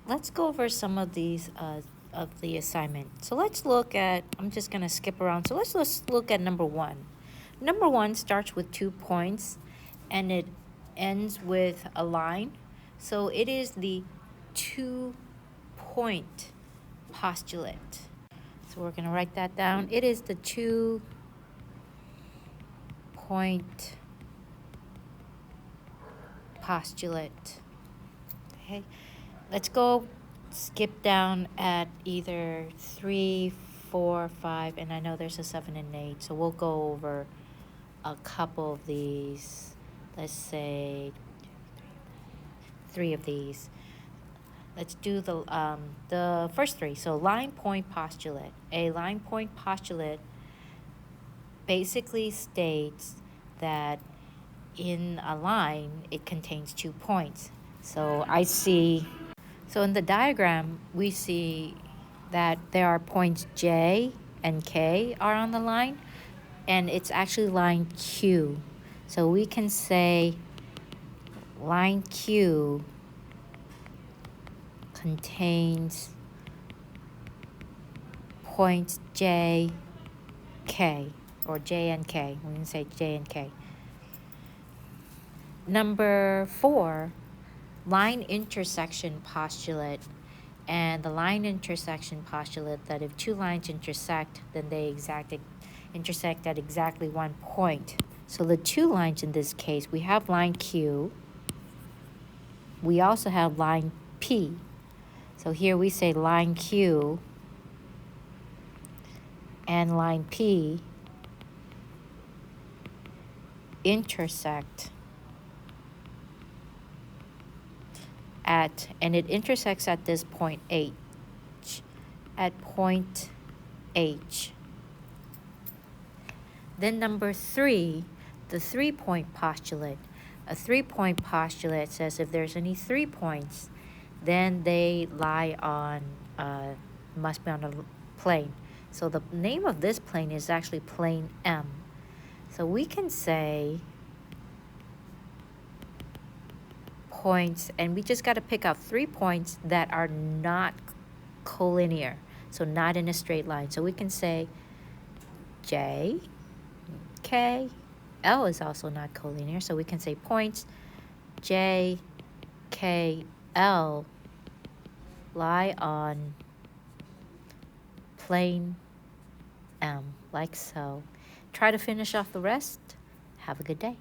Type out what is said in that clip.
let's go over some of these of the assignment. So let's look at, I'm just going to skip around. So let's look at number 1. Number 1 starts with 2 points and it ends with a line. So it is the 2-point postulate. So we're going to write that down. It is the 2-point postulate. Okay, let's go skip down at either 3, 4, 5, and I know there's a 7 and 8, so we'll go over a couple of these. Let's say 3 of these. Let's do the first 3. So line point postulate. A line point postulate basically states that in a line it contains 2 points. So so in the diagram we see that there are points J and K are on the line, and it's actually line Q. So we can say line Q contains points J, K, or J and K. We can say J and K. Number 4, line intersection postulate. And the line intersection postulate that if 2 lines intersect, then they intersect at exactly 1 point. So the 2 lines in this case, we have line Q. We also have line P. So here we say line Q and line P intersect and it intersects at this point H, at point H. Then number 3, the 3-point postulate. A 3-point postulate says if there's any 3 points, then they lie on, must be on a plane. So the name of this plane is actually plane M. So we can say points, and we just got to pick out 3 points that are not collinear, so not in a straight line. So we can say J, K, L is also not collinear, so we can say points J, K, L lie on plane M, like so. Try to finish off the rest. Have a good day.